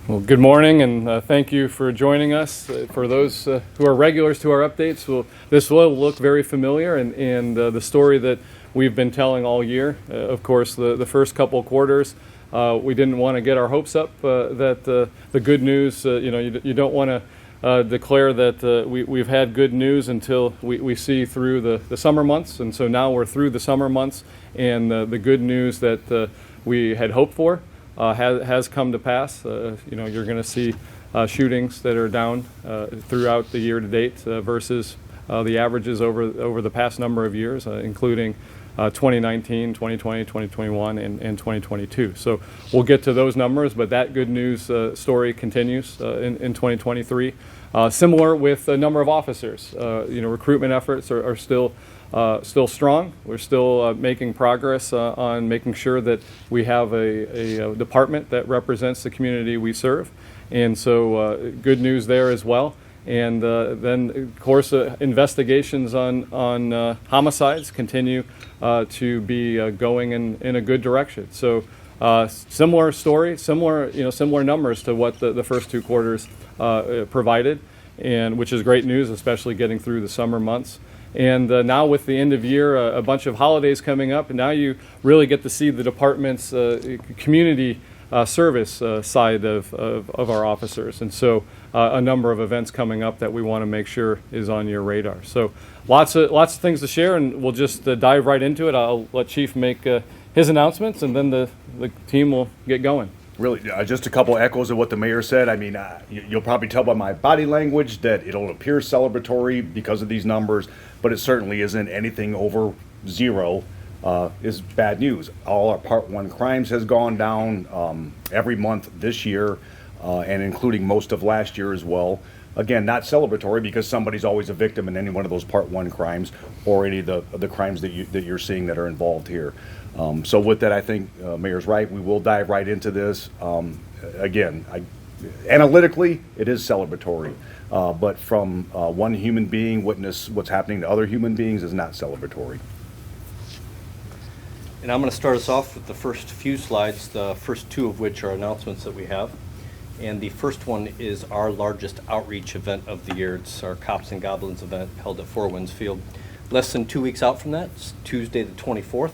Well, good morning, and thank you for joining us. For those who are regulars to our updates, this will look very familiar, and the story that we've been telling all year. Of course, the first couple of quarters, we didn't want to get our hopes up that the good news, you don't want to declare that we've had good news until we see through the summer months, and so now we're through the summer months, and the good news that we had hoped for has come to pass. You're going to see shootings that are down throughout the year to date versus the averages over the past number of years, including 2019, 2020, 2021, and 2022. So we'll get to those numbers, but that good news story continues in 2023. Similar with the number of officers. Recruitment efforts are still strong. We're still making progress on making sure that we have a department that represents the community we serve. And so good news there as well. And then, of course, investigations on homicides continue to be going in a good direction. So similar story, similar numbers to what the first two quarters provided, and which is great news, especially getting through the summer months. And now with the end of year, a bunch of holidays coming up, and now you really get to see the department's community service side of our officers. And so a number of events coming up that we want to make sure is on your radar. So lots of things to share, and we'll just dive right into it. I'll let Chief make his announcements, and then the team will get going. Really, just a couple echoes of what the mayor said. I mean, you'll probably tell by my body language that it'll appear celebratory because of these numbers, but it certainly isn't. Anything over zero is bad news. All our Part 1 crimes has gone down every month this year, and including most of last year as well. Again, not celebratory because somebody's always a victim in any one of those Part 1 crimes or any of the crimes that you're seeing that are involved here. So with that, I think Mayor's right. We will dive right into this. Again, analytically, it is celebratory, but from one human being witness what's happening to other human beings is not celebratory. And I'm going to start us off with the first few slides, the first two of which are announcements that we have. And the first one is our largest outreach event of the year. It's our Cops and Goblins event held at Four Winds Field. Less than 2 weeks out from that, it's Tuesday the 24th.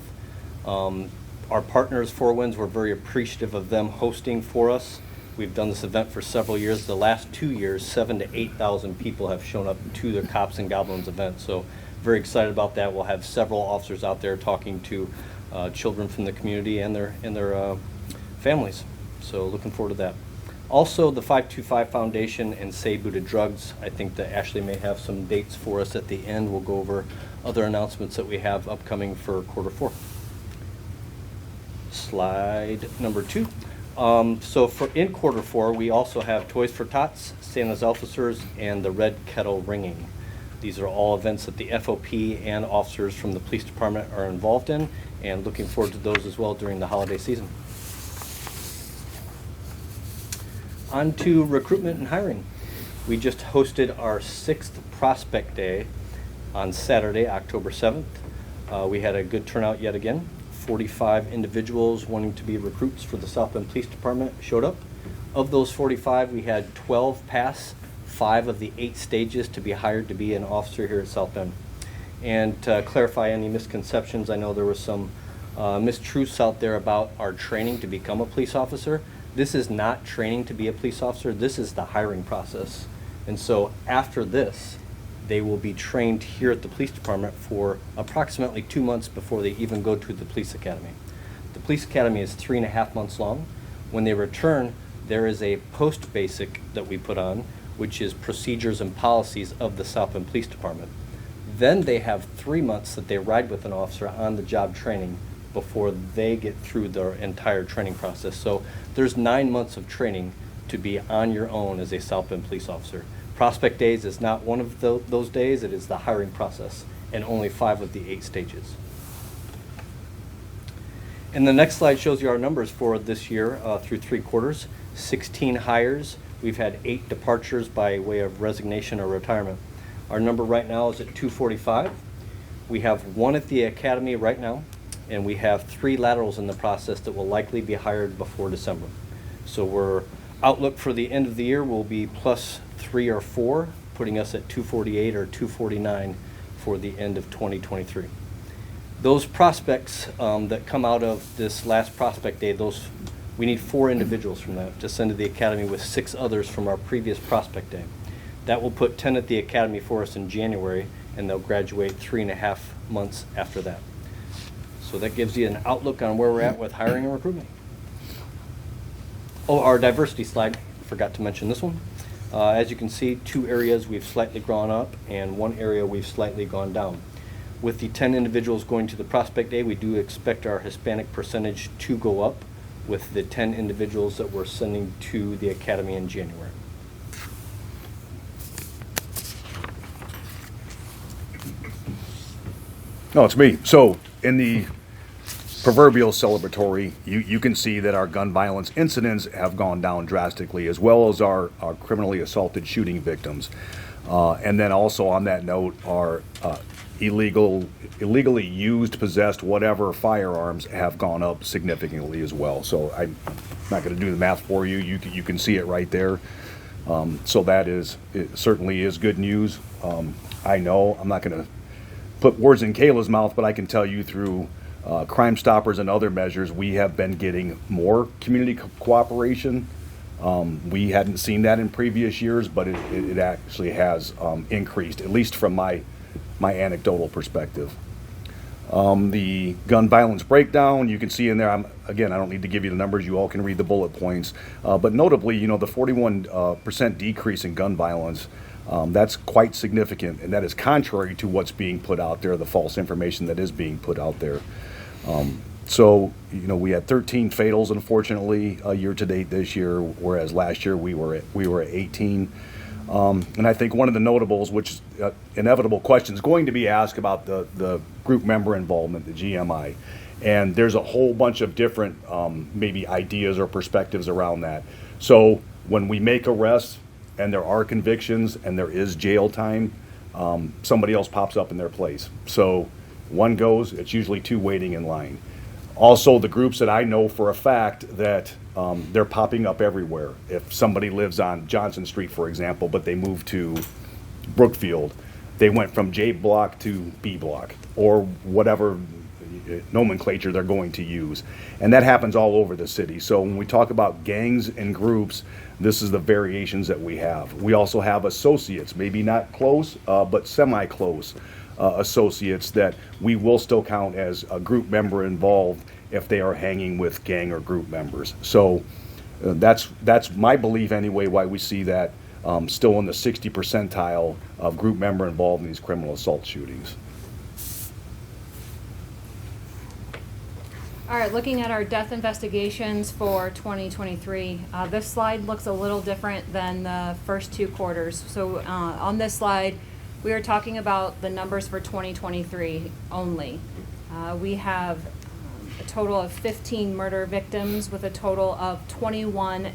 Our partners, Four Winds, we're very appreciative of them hosting for us. We've done this event for several years. The last 2 years, 7,000 to 8,000 people have shown up to the Cops and Goblins event. So very excited about that. We'll have several officers out there talking to children from the community and their families. So looking forward to that. Also, the 525 Foundation and Say Boo to Drugs. I think that Ashley may have some dates for us at the end. We'll go over other announcements that we have upcoming for quarter four. Slide number 2. So for in quarter four, we also have Toys for Tots, Santa's Officers, and the Red Kettle Ringing. These are all events that the FOP and officers from the police department are involved in, and looking forward to those as well during the holiday season. On to recruitment and hiring. We just hosted our 6th Prospect Day on Saturday, October 7th. We had a good turnout yet again. 45 individuals wanting to be recruits for the South Bend Police Department showed up. Of those 45, we had 12 pass 5 of the 8 stages to be hired to be an officer here at South Bend. And to clarify any misconceptions, I know there was some mistruths out there about our training to become a police officer. This is not training to be a police officer. This is the hiring process. And so after this, they will be trained here at the police department for approximately 2 months before they even go to the police academy. The police academy is 3.5 months long. When they return, there is a post-basic that we put on, which is procedures and policies of the South Bend Police Department. Then they have 3 months that they ride with an officer on the job training before they get through their entire training process. So there's 9 months of training to be on your own as a South Bend police officer. Prospect Days is not one of those days. It is the hiring process, and only 5 of the 8 stages. And the next slide shows you our numbers for this year through 3 quarters. 16 hires. We've had 8 departures by way of resignation or retirement. Our number right now is at 245. We have 1 at the academy right now, and we have 3 laterals in the process that will likely be hired before December. So we're outlook for the end of the year will be +3 or 4, putting us at 248 or 249 for the end of 2023. Those prospects that come out of this last prospect day, we need 4 individuals from that to send to the academy with 6 others from our previous prospect day. That will put 10 at the academy for us in January, and they'll graduate 3.5 months after that. So that gives you an outlook on where we're at with hiring and recruitment. Oh, our diversity slide, forgot to mention this one. As you can see, 2 areas we've slightly gone up and 1 area we've slightly gone down. With the 10 individuals going to the prospect day, we do expect our Hispanic percentage to go up with the 10 individuals that we're sending to the academy in January. No, it's me. So in the proverbial celebratory, you can see that our gun violence incidents have gone down drastically, as well as our criminally assaulted shooting victims. And then also on that note, our illegally used, possessed, whatever firearms have gone up significantly as well. So I'm not going to do the math for you. You can see it right there. So it certainly is good news. I know I'm not going to put words in Kayla's mouth, but I can tell you through Crime Stoppers and other measures, we have been getting more community cooperation. We hadn't seen that in previous years, but it actually has increased, at least from my anecdotal perspective. The gun violence breakdown, you can see in there, I don't need to give you the numbers, you all can read the bullet points. But notably, the 41% decrease in gun violence, that's quite significant, and that is contrary to what's being put out there, the false information that is being put out there. So we had 13 fatals, unfortunately, year to date this year, whereas last year we were at 18. And I think one of the notables, which inevitable questions going to be asked about the group member involvement, the GMI. And there's a whole bunch of different maybe ideas or perspectives around that. So when we make arrests and there are convictions and there is jail time, somebody else pops up in their place. So one goes, it's usually 2 waiting in line. Also, the groups that I know for a fact that they're popping up everywhere. If somebody lives on Johnson Street, for example, but they moved to Brookfield, they went from J block to B block, or whatever nomenclature they're going to use. And that happens all over the city. So when we talk about gangs and groups, this is the variations that we have. We also have associates, maybe not close, but semi-close associates that we will still count as a group member involved if they are hanging with gang or group members. So that's my belief anyway, why we see that still in the 60 percentile of group member involved in these criminal assault shootings. All right, looking at our death investigations for 2023, this slide looks a little different than the first 2 quarters. So on this slide, we are talking about the numbers for 2023 only. We have a total of 15 murder victims with a total of 21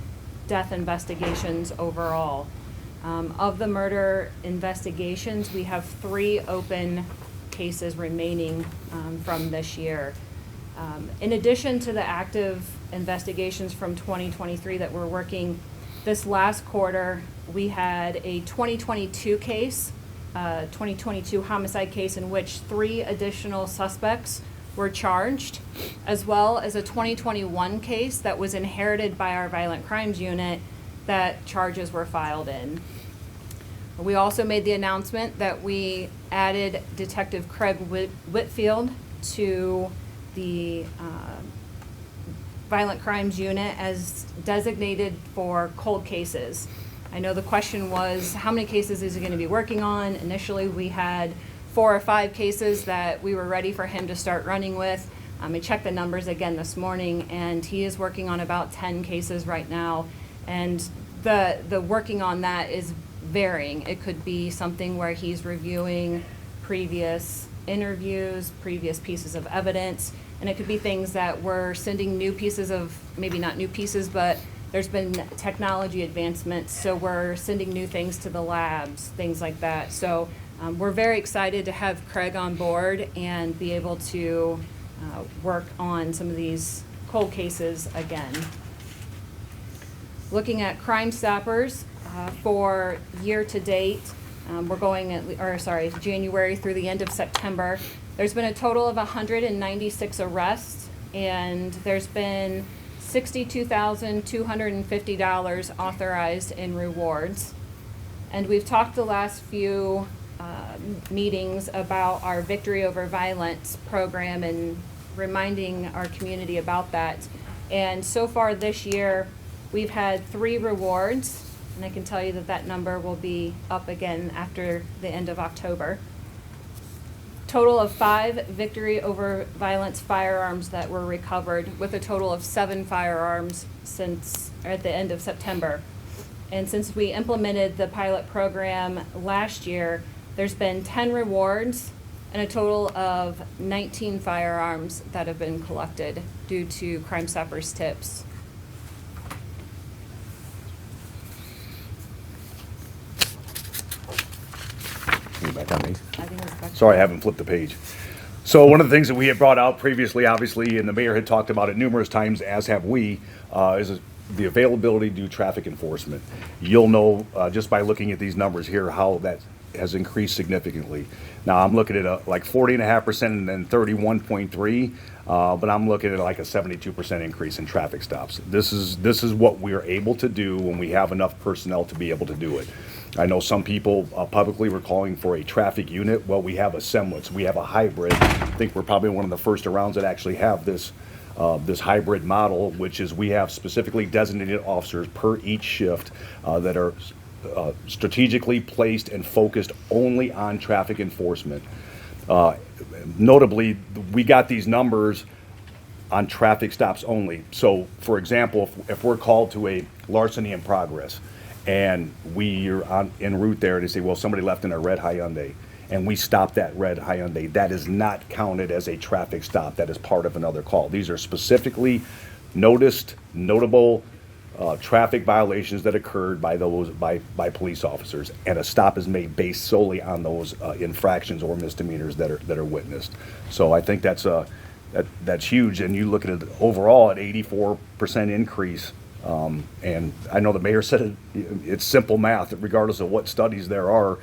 death investigations overall. Of the murder investigations, we have 3 open cases remaining from this year. In addition to the active investigations from 2023 that we're working, this last quarter we had a 2022 case, 2022 homicide case in which 3 additional suspects were charged, as well as a 2021 case that was inherited by our violent crimes unit that charges were filed in. We also made the announcement that we added Detective Craig Whitfield to the violent crimes unit as designated for cold cases. I know the question was, how many cases is he going to be working on? Initially, we had 4 or 5 cases that we were ready for him to start running with. I checked the numbers again this morning, and he is working on about 10 cases right now. And the working on that is varying. It could be something where he's reviewing previous interviews, previous pieces of evidence, and it could be things that we're sending new pieces of, maybe not new pieces, but there's been technology advancements, so we're sending new things to the labs, things like that. So we're very excited to have Craig on board and be able to work on some of these cold cases again. Looking at Crime Stoppers for year-to-date, we're going January through the end of September. There's been a total of 196 arrests, and there's been $62,250 authorized in rewards. And we've talked the last few meetings about our Victory Over Violence program and reminding our community about that. And so far this year, we've had 3 rewards, and I can tell you that that number will be up again after the end of October. Total of 5 Victory Over Violence firearms that were recovered, with a total of 7 firearms since at the end of September. And since we implemented the pilot program last year, there's been 10 rewards and a total of 19 firearms that have been collected due to Crime Stoppers tips. Back on me. I think it's back. Sorry, I haven't flipped the page. So one of the things that we had brought out previously, obviously, and the mayor had talked about it numerous times, as have we, is the availability to do traffic enforcement. You'll know just by looking at these numbers here how that has increased significantly. Now I'm looking at like 40.5% and then 31.3, but I'm looking at like a 72% increase in traffic stops. This is what we are able to do when we have enough personnel to be able to do it. I know some people publicly were calling for a traffic unit. Well, we have a semblance. We have a hybrid. I think we're probably one of the first arounds that actually have this this hybrid model, which is we have specifically designated officers per each shift that are strategically placed and focused only on traffic enforcement. Notably, we got these numbers on traffic stops only. So, for example, if we're called to a larceny in progress, and we're en route there, and they say, well, somebody left in a red Hyundai, and we stop that red Hyundai, that is not counted as a traffic stop. That is part of another call. These are specifically notable traffic violations that occurred by police officers, and a stop is made based solely on those infractions or misdemeanors that are witnessed. So I think that's huge, and you look at it overall at 84% increase. And I know the mayor said it's simple math, regardless of what studies there are.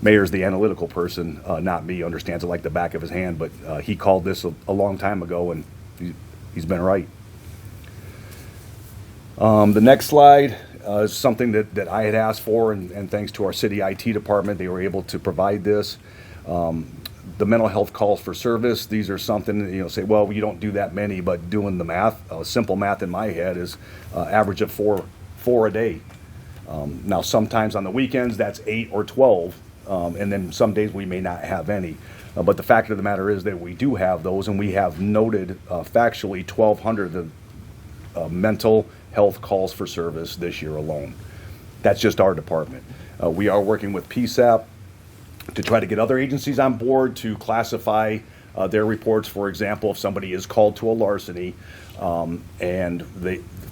Mayor's the analytical person, not me, understands it like the back of his hand, but he called this a long time ago, and he's been right. The next slide is something that I had asked for, and thanks to our city IT department, they were able to provide this. The mental health calls for service, these are something, say, well, you don't do that many, but doing the math, simple math in my head is average of four a day. Now, sometimes on the weekends, that's 8 or 12, and then some days we may not have any. But the fact of the matter is that we do have those, and we have noted factually 1,200 mental health calls for service this year alone. That's just our department. We are working with PSAP to try to get other agencies on board to classify their reports. For example, if somebody is called to a larceny and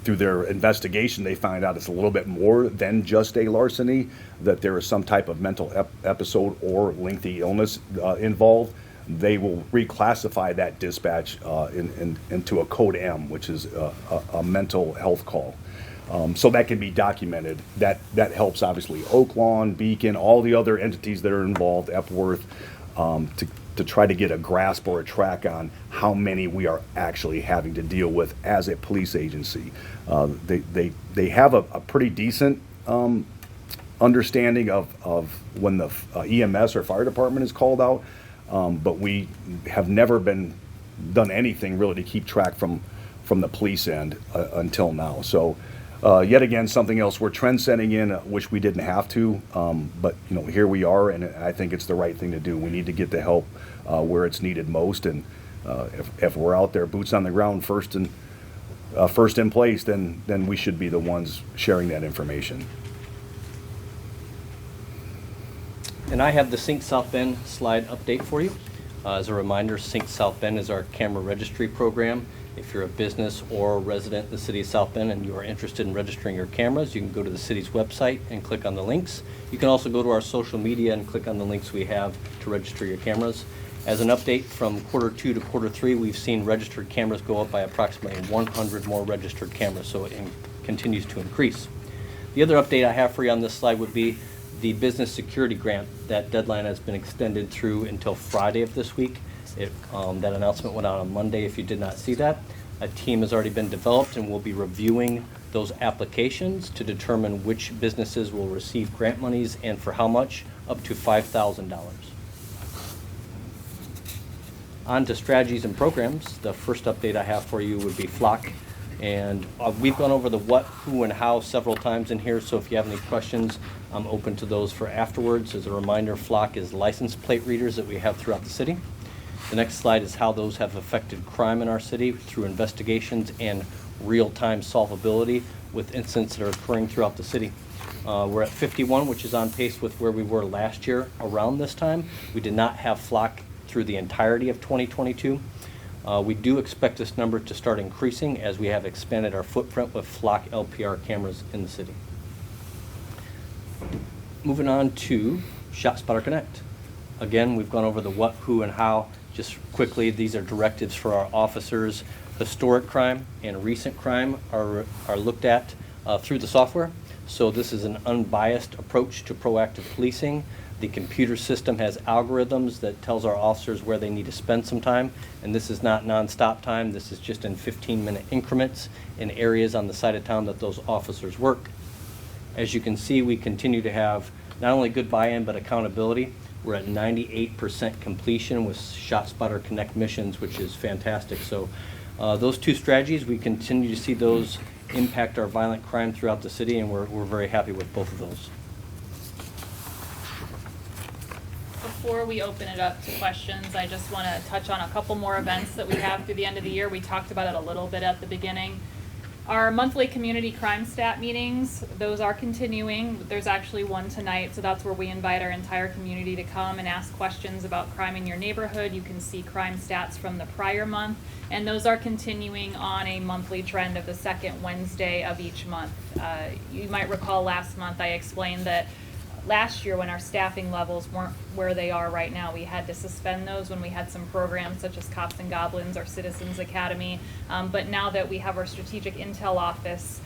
through their investigation they find out it's a little bit more than just a larceny, that there is some type of mental episode or lengthy illness involved, they will reclassify that dispatch into a code M, which is a mental health call. So that can be documented. That helps, obviously, Oak Lawn, Beacon, all the other entities that are involved, Epworth, to try to get a grasp or a track on how many we are actually having to deal with as a police agency. They have a pretty decent understanding of when the EMS or fire department is called out, but we have never done anything really to keep track from the police end until now. So. Yet again, something else we're trend setting in, which we didn't have to, but here we are, and I think it's the right thing to do. We need to get the help where it's needed most, and if we're out there, boots on the ground, first in place, then we should be the ones sharing that information. And I have the Sync South Bend slide update for you. As a reminder, Sync South Bend is our camera registry program. If you're a business or a resident in the city of South Bend and you are interested in registering your cameras, you can go to the city's website and click on the links. You can also go to our social media and click on the links we have to register your cameras. As an update from quarter 2 to quarter 3, we've seen registered cameras go up by approximately 100 more registered cameras, so it continues to increase. The other update I have for you on this slide would be the business security grant. That deadline has been extended through until Friday of this week. That announcement went out on Monday if you did not see that. A team has already been developed and will be reviewing those applications to determine which businesses will receive grant monies and for how much, up to $5,000. On to strategies and programs. The first update I have for you would be Flock. And we've gone over the what, who, and how several times in here, so if you have any questions, I'm open to those for afterwards. As a reminder, Flock is license plate readers that we have throughout the city. The next slide is how those have affected crime in our city through investigations and real-time solvability with incidents that are occurring throughout the city. We're at 51, which is on pace with where we were last year around this time. We did not have Flock through the entirety of 2022. We do expect this number to start increasing as we have expanded our footprint with Flock LPR cameras in the city. Moving on to ShotSpotter Connect. Again, we've gone over the what, who, and how. Just quickly, these are directives for our officers. Historic crime and recent crime are looked at through the software. So this is an unbiased approach to proactive policing. The computer system has algorithms that tells our officers where they need to spend some time, and this is not nonstop time. This is just in 15-minute increments in areas on the side of town that those officers work. As you can see, we continue to have not only good buy-in but accountability. We're at 98% completion with ShotSpotter Connect missions, which is fantastic. So those two strategies, we continue to see those impact our violent crime throughout the city, and we're very happy with both of those. Before we open it up to questions, I just want to touch on a couple more events that we have through the end of the year. We talked about it a little bit at the beginning. Our monthly community crime stat meetings, those are continuing. There's actually one tonight, so that's where we invite our entire community to come and ask questions about crime in your neighborhood. You can see crime stats from the prior month, and those are continuing on a monthly trend of the second Wednesday of each month. You might recall last month I explained that last year when our staffing levels weren't where they are right now, we had to suspend those when we had some programs such as Cops and Goblins or Citizens Academy. But now that we have our strategic intel office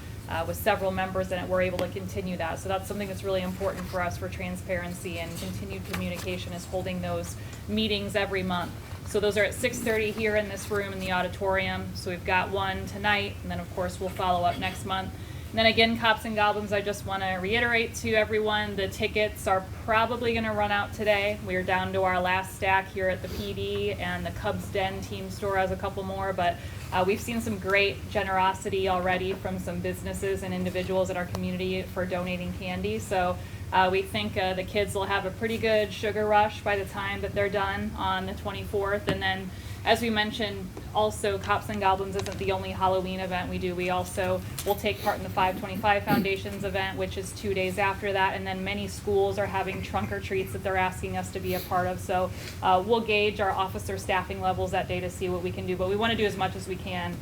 with several members in it, we're able to continue that. So that's something that's really important for us for transparency and continued communication, is holding those meetings every month. So those are at 6:30 here in this room in the auditorium. So we've got one tonight, and then of course we'll follow up next month. And then again, Cops and Goblins, I just want to reiterate to everyone, the tickets are probably going to run out today. We're down to our last stack here at the PD, and the Cubs Den team store has a couple more, but we've seen some great generosity already from some businesses and individuals in our community for donating candy. So we think the kids will have a pretty good sugar rush by the time that they're done on the 24th. And then, as we mentioned, also Cops and Goblins isn't the only Halloween event we do. We also will take part in the 525 Foundations event, which is 2 days after that. And then many schools are having trunk or treats that they're asking us to be a part of. So we'll gauge our officer staffing levels that day to see what we can do. But we want to do as much as we can.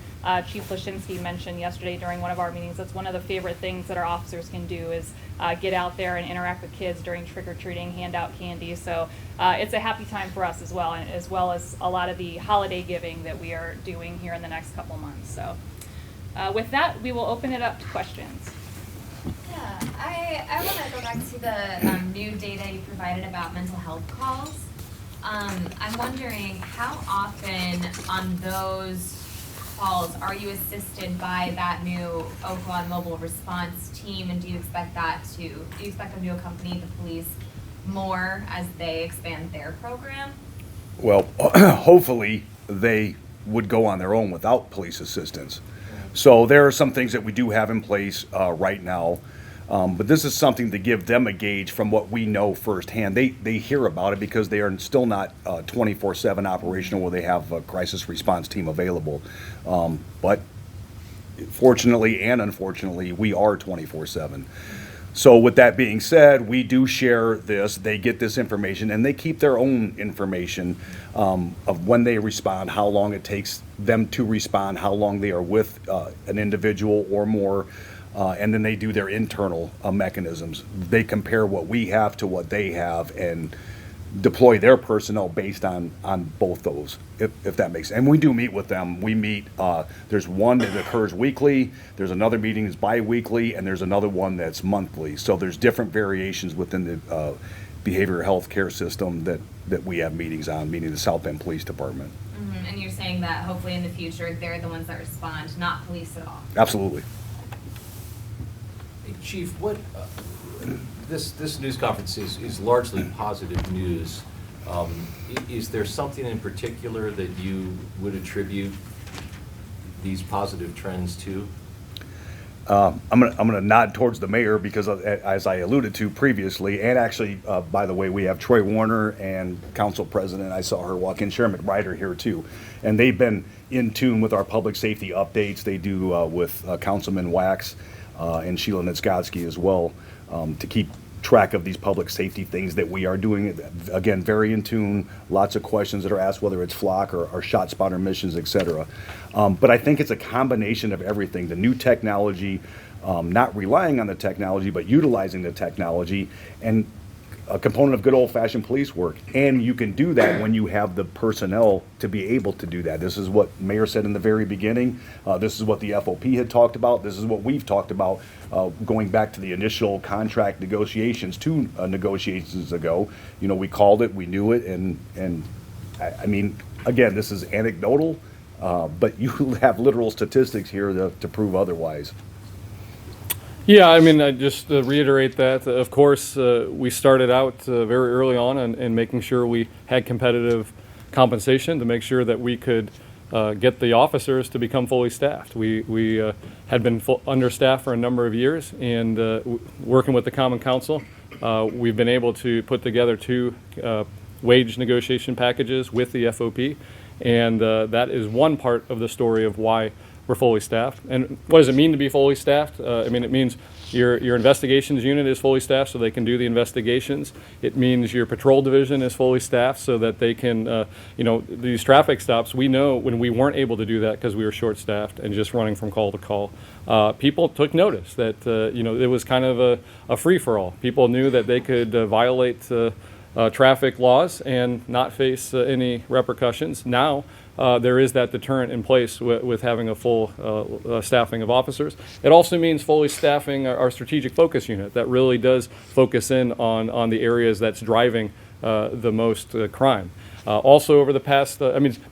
Chief Skibins mentioned yesterday during one of our meetings, that's one of the favorite things that our officers can do is get out there and interact with kids during trick-or-treating, hand out candy. So it's a happy time for us as well as a lot of the holiday giving that we are doing here in the next couple months. So with that, we will open it up to questions. Yeah, I want to go back to the new data you provided about mental health calls. I'm wondering how often on those calls are you assisted by that new Oakland mobile response team, and do you expect them to accompany the police more as they expand their program? Well, hopefully they would go on their own without police assistance. So there are some things that we do have in place right now, but this is something to give them a gauge from what we know firsthand. They hear about it because they are still not 24/7 operational where they have a crisis response team available. But fortunately and unfortunately, we are 24/7. So with that being said, we do share this. They get this information, and they keep their own information of when they respond, how long it takes them to respond, how long they are with an individual or more, and then they do their internal mechanisms. They compare what we have to what they have, and deploy their personnel based on both those, if that makes sense. And we do meet with them. We meet, there's one that occurs weekly, there's another meeting that's bi-weekly, and there's another one that's monthly. So there's different variations within the behavioral health care system that we have meetings on, meaning the South Bend Police Department. Mm-hmm. And you're saying that hopefully in the future, they're the ones that respond, not police at all? Absolutely. Hey, Chief, what this news conference is largely positive news. Is there something in particular that you would attribute these positive trends to? I'm gonna nod towards the mayor because as I alluded to previously, and actually, by the way, we have Troy Warner and Council President. I saw her walk in, Chairman Ryder here too, and they've been in tune with our public safety updates. They do with Councilman Wax and Sheila Ruszkowski as well to keep track of these public safety things that we are doing. Again, very in tune, lots of questions that are asked, whether it's flock or shot spotter missions, et cetera. But I think it's a combination of everything, the new technology, not relying on the technology, but utilizing the technology, and a component of good old-fashioned police work. And you can do that when you have the personnel to be able to do that. This is what Mayor said in the very beginning. This is what the FOP had talked about. This is what we've talked about going back to the initial contract negotiations, two negotiations ago. You know, we called it, we knew it, and I mean, again, this is anecdotal, but you have literal statistics here to prove otherwise. Yeah, I mean, I just reiterate that. Of course, we started out very early on in making sure we had competitive compensation to make sure that we could get the officers to become fully staffed. We had been understaffed for a number of years, and working with the Common Council, we've been able to put together two wage negotiation packages with the FOP, and that is one part of the story of why we're fully staffed. And what does it mean to be fully staffed? I mean, it means your investigations unit is fully staffed so they can do the investigations. It means your patrol division is fully staffed so that they can, these traffic stops, we know when we weren't able to do that because we were short-staffed and just running from call to call, people took notice that, it was kind of a free-for-all. People knew that they could violate traffic laws and not face any repercussions. Now, there is that deterrent in place with having a full staffing of officers. It also means fully staffing our strategic focus unit that really does focus in on the areas that's driving the most crime. Also over the past,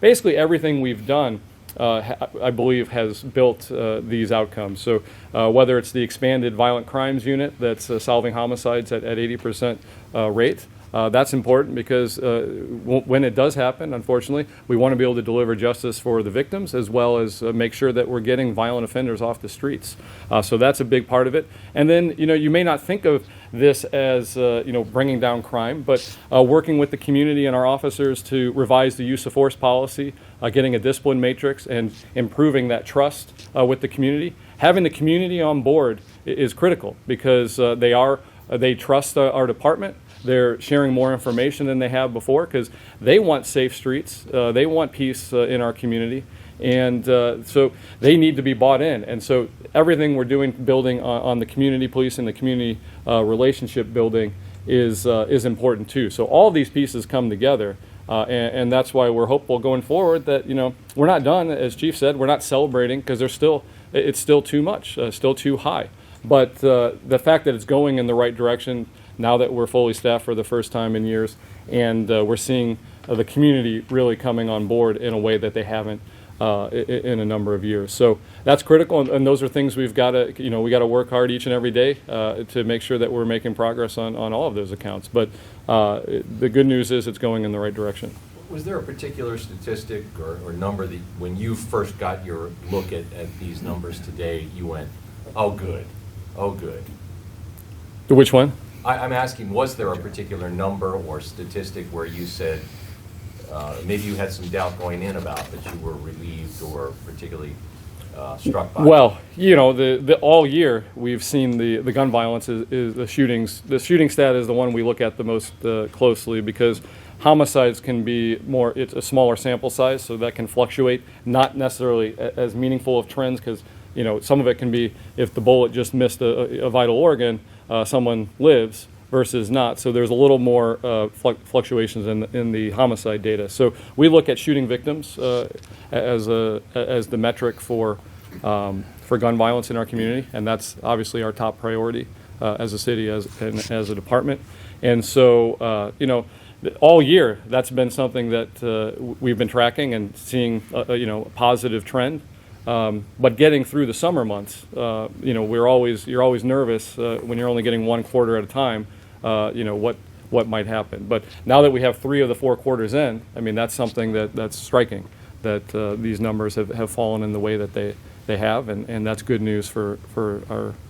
basically everything we've done I believe has built these outcomes. So whether it's the expanded violent crimes unit that's solving homicides at 80% rate, that's important because when it does happen, unfortunately, we want to be able to deliver justice for the victims as well as make sure that we're getting violent offenders off the streets. So that's a big part of it. And then, you may not think of this as, bringing down crime, but working with the community and our officers to revise the use of force policy, getting a discipline matrix and improving that trust with the community. Having the community on board is critical because they trust our department. They're sharing more information than they have before because they want safe streets. They want peace in our community. And so they need to be bought in. And so everything we're doing, building on the community police and the community relationship building is important too. So all these pieces come together. And that's why we're hopeful going forward that, we're not done. As Chief said, we're not celebrating because it's still too much, still too high. But the fact that it's going in the right direction now that we're fully staffed for the first time in years, and we're seeing the community really coming on board in a way that they haven't in a number of years. So that's critical, and those are things we've got to, we got to work hard each and every day to make sure that we're making progress on all of those accounts. But the good news is it's going in the right direction. Was there a particular statistic or number that when you first got your look at these numbers today, you went, oh, good, oh, good? Which one? I'm asking, was there a particular number or statistic where you said, maybe you had some doubt going in about, but you were relieved or particularly struck by? Well, the all year we've seen the gun violence is the shootings. The shooting stat is the one we look at the most closely because homicides can be it's a smaller sample size, so that can fluctuate, not necessarily as meaningful of trends because, some of it can be if the bullet just missed a vital organ, someone lives, versus not. So there's a little more fluctuations in the homicide data. So we look at shooting victims as the metric for gun violence in our community, and that's obviously our top priority as a city, as a department. And so, all year, that's been something that we've been tracking and seeing, a positive trend. But getting through the summer months, you're always nervous when you're only getting one quarter at a time, what might happen. But now that we have 3 of the 4 quarters in, I mean, that's something that's striking, that these numbers have fallen in the way that they have, and that's good news for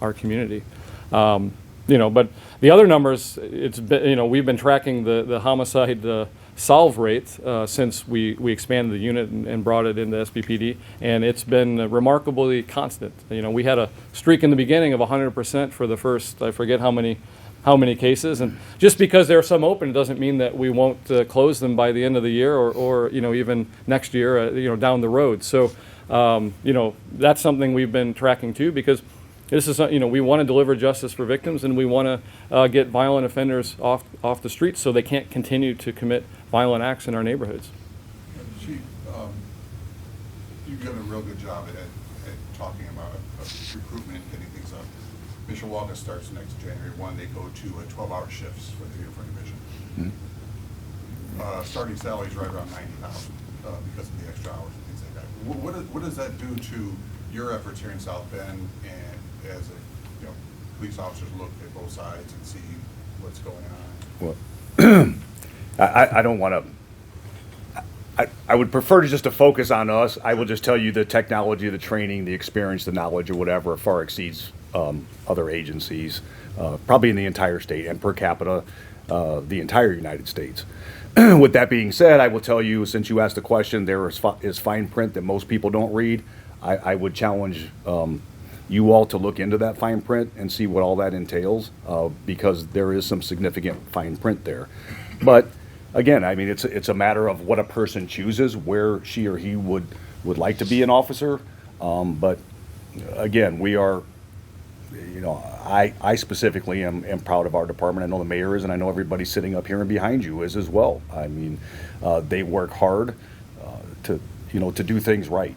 our community. But the other numbers, it's been, we've been tracking the homicide solve rate since we expanded the unit and brought it into SBPD, and it's been remarkably constant. We had a streak in the beginning of 100% for the first, I forget how many cases, and just because there are some open doesn't mean that we won't close them by the end of the year or even next year, down the road. So, that's something we've been tracking too, because this is, we want to deliver justice for victims, and we want to get violent offenders off the streets so they can't continue to commit violent acts in our neighborhoods. Chief, you've done a real good job at talking about recruitment and getting things up. Mishawaka starts next January 1. They go to 12-hour shifts for the uniform division. Mm-hmm. Starting salary is right around $90,000 because of the extra hours and things like that. What does that do to your efforts here in South Bend, and as police officers look at both sides and see what's going on? Well, I don't want to. I would prefer just to focus on us. I will just tell you the technology, the training, the experience, the knowledge, or whatever far exceeds other agencies, probably in the entire state and per capita, the entire United States. With that being said, I will tell you, since you asked the question, there is fine print that most people don't read. I would challenge you all to look into that fine print and see what all that entails, because there is some significant fine print there. But again, I mean, it's a matter of what a person chooses, where she or he would like to be an officer. But again, we are, I specifically am proud of our department. I know the mayor is, and I know everybody sitting up here and behind you is as well. I mean, they work hard to do things right.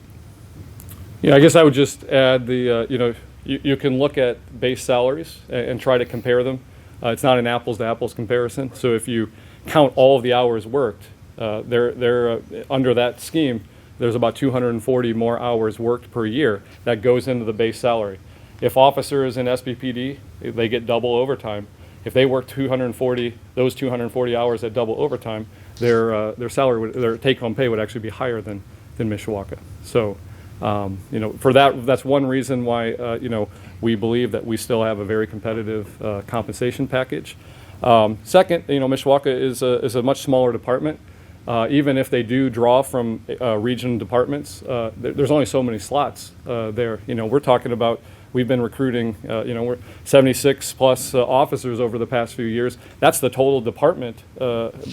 Yeah, I guess I would just add you can look at base salaries and try to compare them. It's not an apples to apples comparison. So if you count all of the hours worked, they're under that scheme, there's about 240 more hours worked per year that goes into the base salary. If officers in SBPD, they get double overtime. If they work those 240 hours at double overtime, their salary, their take-home pay would actually be higher than Mishawaka. So. For that's one reason why, we believe that we still have a very competitive compensation package. Second, Mishawaka is a much smaller department. Even if they do draw from region departments, there's only so many slots there. We're talking about, we've been recruiting, we're 76 plus officers over the past few years. That's the total department,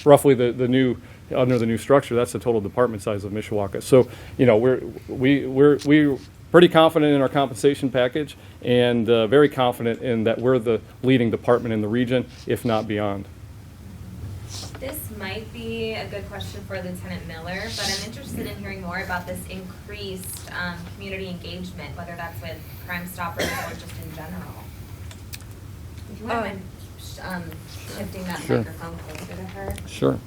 roughly under the new structure, that's the total department size of Mishawaka. So, we're pretty confident in our compensation package, and very confident in that we're the leading department in the region, if not beyond. This might be a good question for Lieutenant Miller, but I'm interested in hearing more about this increased community engagement, whether that's with Crime Stoppers or just in general. If you wouldn't mind shifting that Sure. microphone closer to her. Sure.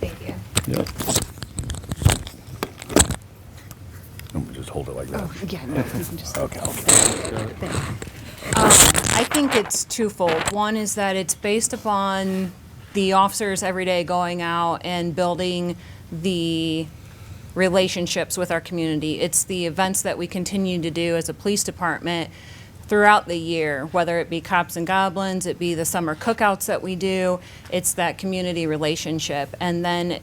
Thank you. Yeah. Let me just hold it like that. Oh, yeah, no, you can just. Okay. I think it's twofold. One is that it's based upon the officers every day going out and building the relationships with our community. It's the events that we continue to do as a police department throughout the year, whether it be Cops and Goblins, it be the summer cookouts that we do. It's that community relationship. And then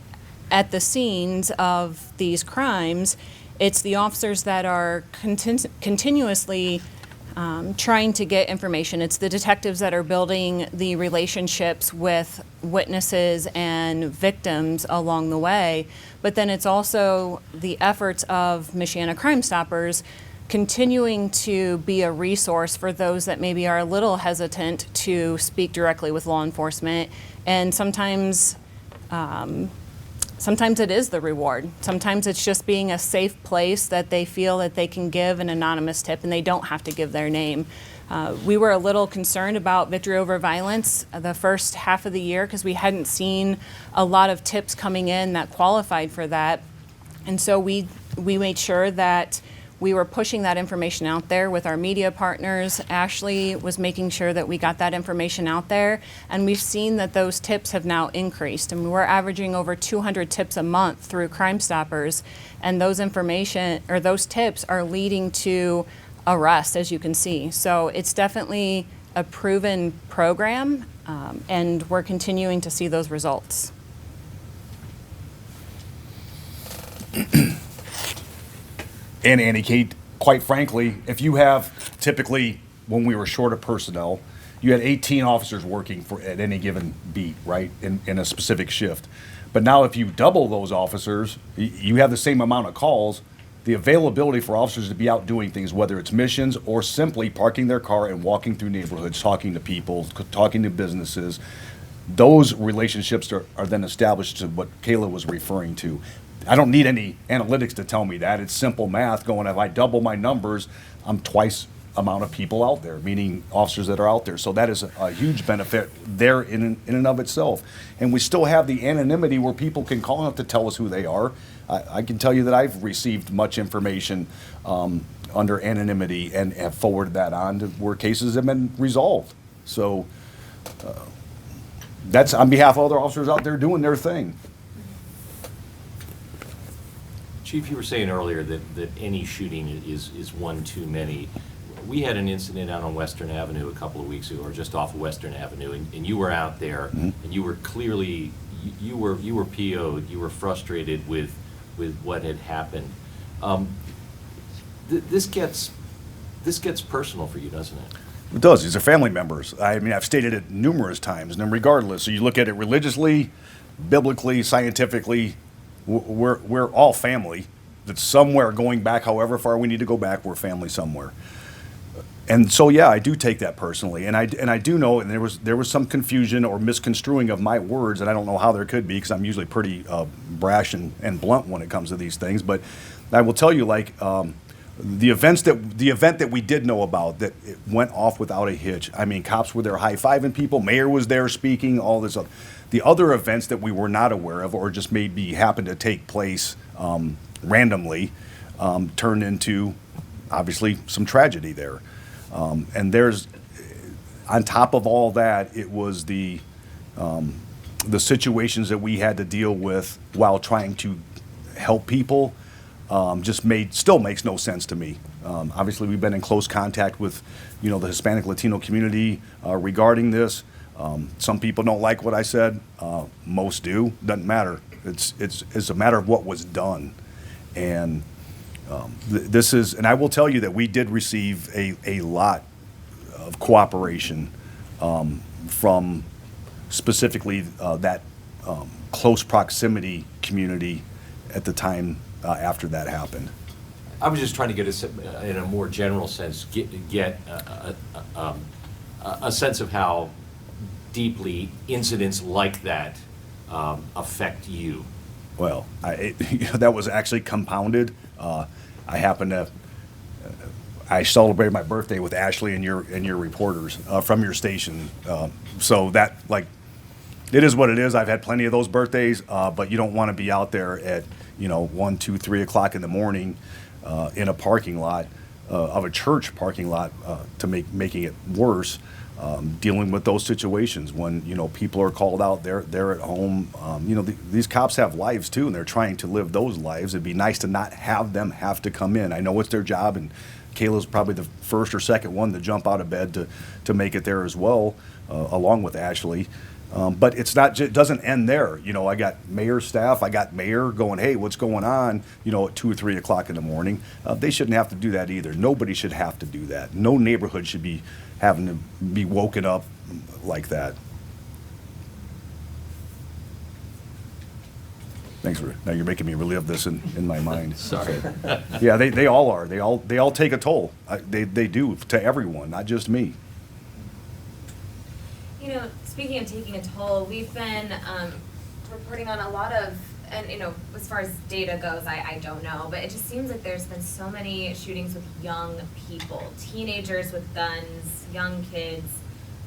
at the scenes of these crimes, it's the officers that are continuously trying to get information. It's the detectives that are building the relationships with witnesses and victims along the way. But then it's also the efforts of Michiana Crime Stoppers continuing to be a resource for those that maybe are a little hesitant to speak directly with law enforcement. And sometimes it is the reward. Sometimes it's just being a safe place that they feel that they can give an anonymous tip and they don't have to give their name. We were a little concerned about victory over violence the first half of the year because we hadn't seen a lot of tips coming in that qualified for that. And so we made sure that we were pushing that information out there with our media partners. Ashley was making sure that we got that information out there, and we've seen that those tips have now increased. I mean, we're averaging over 200 tips a month through Crime Stoppers, and those tips are leading to arrests, as you can see. So it's definitely a proven program, and we're continuing to see those results. And Annie Kate, quite frankly, if you have typically, when we were short of personnel, you had 18 officers working at any given beat, right, in a specific shift. But now if you double those officers, you have the same amount of calls. The availability for officers to be out doing things, whether it's missions or simply parking their car and walking through neighborhoods, talking to people, talking to businesses, those relationships are then established to what Kayla was referring to. I don't need any analytics to tell me that. It's simple math going, if I double my numbers, I'm twice amount of people out there, meaning officers that are out there. So that is a huge benefit there in and of itself. And we still have the anonymity where people can call up to tell us who they are. I can tell you that I've received much information under anonymity and have forwarded that on to where cases have been resolved. So that's on behalf of other officers out there doing their thing. Chief, you were saying earlier that any shooting is one too many. We had an incident out on Western Avenue a couple of weeks ago, or just off of Western Avenue, and you were out there, and you were clearly, you were PO'd, you were frustrated with what had happened. This gets personal for you, doesn't it? It does. These are family members. I mean, I've stated it numerous times, and then regardless, so you look at it religiously, biblically, scientifically, we're all family. That's somewhere going back, however far we need to go back, we're family somewhere. And so, yeah, I do take that personally, and I do know, and there was some confusion or misconstruing of my words, and I don't know how there could be because I'm usually pretty brash and blunt when it comes to these things. But I will tell you, like the event that we did know about, that it went off without a hitch. I mean, cops were there high-fiving people, mayor was there speaking, all this other. The other events that we were not aware of or just maybe happened to take place randomly turned into, obviously, some tragedy there. And there's, on top of all that, it was the situations that we had to deal with while trying to help people still makes no sense to me. Obviously, we've been in close contact with, the Hispanic Latino community regarding this. Some people don't like what I said. Most do. Doesn't matter. It's a matter of what was done. And this is, and I will tell you that we did receive a lot of cooperation from specifically that close proximity community at the time after that happened. I was just trying to get in a more general sense, get a sense of how deeply incidents like that affect you. Well, that was actually compounded. I happened to. I celebrated my birthday with Ashley and your reporters from your station. So that, like, it is what it is. I've had plenty of those birthdays, but you don't want to be out there at 1, 2, 3 o'clock in the morning in a parking lot of a church parking lot to making it worse. Dealing with those situations when people are called out, they're at home. These cops have lives too, and they're trying to live those lives. It'd be nice to not have them have to come in. I know it's their job, and Kayla's probably the first or second one to jump out of bed to make it there as well, along with Ashley. But it doesn't end there. I got mayor staff. I got mayor going, hey, what's going on? At 2 or 3 o'clock in the morning. They shouldn't have to do that either. Nobody should have to do that. No neighborhood should be having to be woken up like that. Thanks for, now you're making me relive this in my mind. Sorry. Yeah, they all are. They all take a toll. They do, to everyone, not just me. You know, speaking of taking a toll, we've been reporting on a lot of, and you know, as far as data goes, I don't know, but it just seems like there's been so many shootings with young people, teenagers with guns, young kids.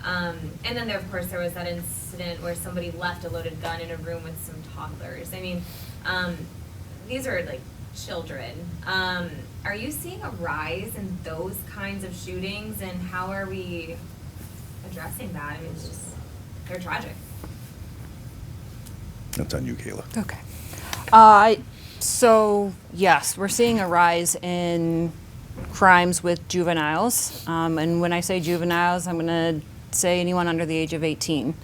And then there, of course, there was that incident where somebody left a loaded gun in a room with some toddlers. I mean, these are like children. Are you seeing a rise in those kinds of shootings, and how are we addressing that? I mean, it's just, they're tragic. That's on you, Kayla. Okay. So, yes, we're seeing a rise in crimes with juveniles. And when I say juveniles, I'm going to say anyone under the age of 18.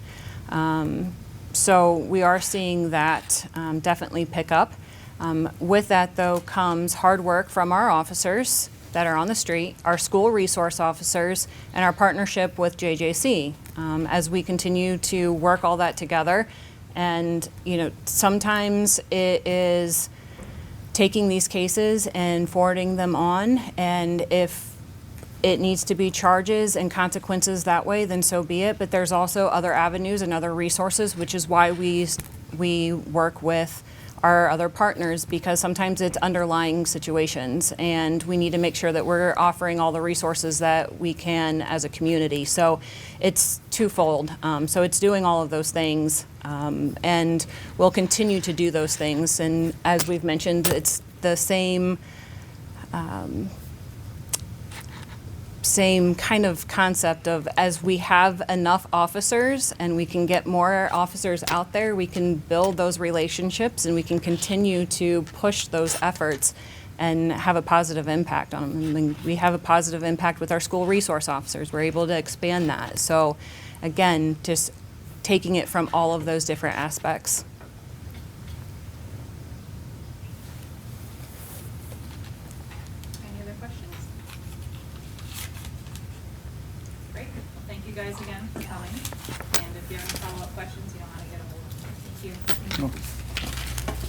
So we are seeing that definitely pick up. With that, though, comes hard work from our officers that are on the street, our school resource officers, and our partnership with JJC as we continue to work all that together. And, you know, sometimes it is taking these cases and forwarding them on, and if it needs to be charges and consequences that way, then so be it. But there's also other avenues and other resources, which is why we work with our other partners, because sometimes it's underlying situations, and we need to make sure that we're offering all the resources that we can as a community. So it's twofold. So it's doing all of those things, and we'll continue to do those things. And as we've mentioned, it's the same kind of concept of, as we have enough officers and we can get more officers out there, we can build those relationships and we can continue to push those efforts and have a positive impact on them. I mean, we have a positive impact with our school resource officers. We're able to expand that. So again, just taking it from all of those different aspects. Any other questions? Great. Well, thank you guys again for coming. And if you have any follow-up questions, you know how to get a hold of me. Thank you. No.